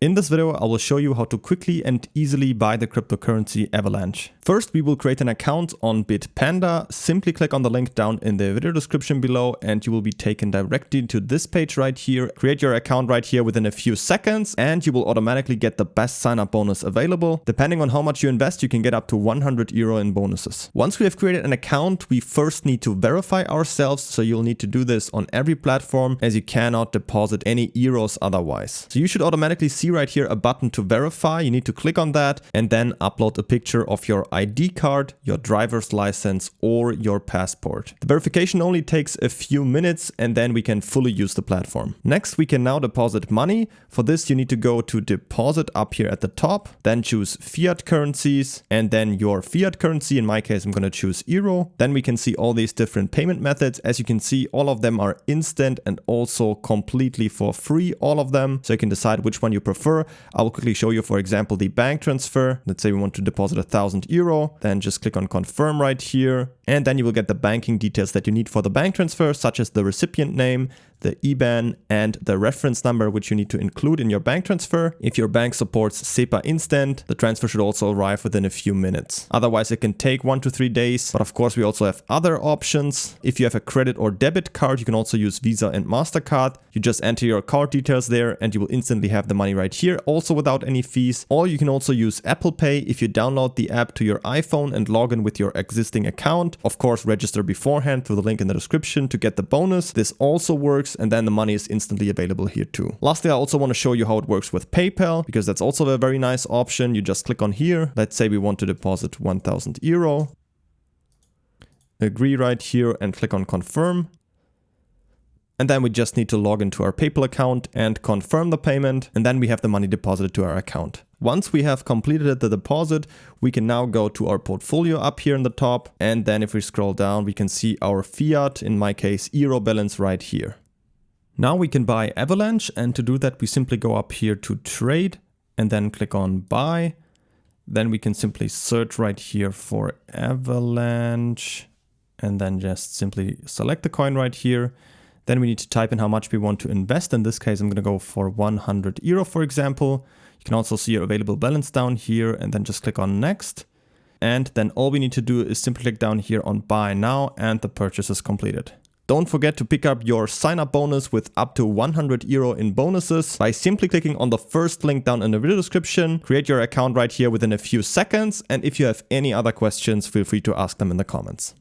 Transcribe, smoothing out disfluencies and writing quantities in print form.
In this video, I will show you how to quickly and easily buy the cryptocurrency Avalanche. First, we will create an account on Bitpanda. Simply click on the link down in the video description below and you will be taken directly to this page right here. Create your account right here within a few seconds and you will automatically get the best sign-up bonus available. Depending on how much you invest, you can get up to 100 euro in bonuses. Once we have created an account, we first need to verify ourselves. So you'll need to do this on every platform as you cannot deposit any euros otherwise. So you should automatically see right here a button to verify. You need to click on that and then upload a picture of your ID card, your driver's license or your passport. The verification only takes a few minutes and then we can fully use the platform. Next, we can now deposit money. For this, you need to go to deposit up here at the top, then choose fiat currencies and then your fiat currency. In my case, I'm going to choose euro. Then we can see all these different payment methods. As you can see, all of them are instant and also completely for free, all of them. So you can decide which one you prefer. I will quickly show you, for example, the bank transfer. Let's say we want to deposit 1,000 euro, then just click on confirm right here. And then you will get the banking details that you need for the bank transfer, such as the recipient name, the IBAN and the reference number, which you need to include in your bank transfer. If your bank supports SEPA Instant, the transfer should also arrive within a few minutes. Otherwise, it can take 1 to 3 days. But of course, we also have other options. If you have a credit or debit card, you can also use Visa and MasterCard. You just enter your card details there and you will instantly have the money right here, also without any fees. Or you can also use Apple Pay if you download the app to your iPhone and log in with your existing account. Of course, register beforehand through the link in the description to get the bonus. This also works and then the money is instantly available here too. Lastly, I also want to show you how it works with PayPal because that's also a very nice option. You just click on here. Let's say we want to deposit 1,000 euro. Agree right here and click on confirm. And then we just need to log into our PayPal account and confirm the payment. And then we have the money deposited to our account. Once we have completed the deposit, we can now go to our portfolio up here in the top. And then if we scroll down, we can see our fiat, in my case, euro balance right here. Now we can buy Avalanche, and to do that we simply go up here to trade and then click on buy. Then we can simply search right here for Avalanche and then just simply select the coin right here. Then we need to type in how much we want to invest. In this case, I'm going to go for 100 euro, for example. You can also see your available balance down here and then just click on next. And then all we need to do is simply click down here on buy now and the purchase is completed. Don't forget to pick up your sign-up bonus with up to 100 euro in bonuses by simply clicking on the first link down in the video description. Create your account right here within a few seconds. And if you have any other questions, feel free to ask them in the comments.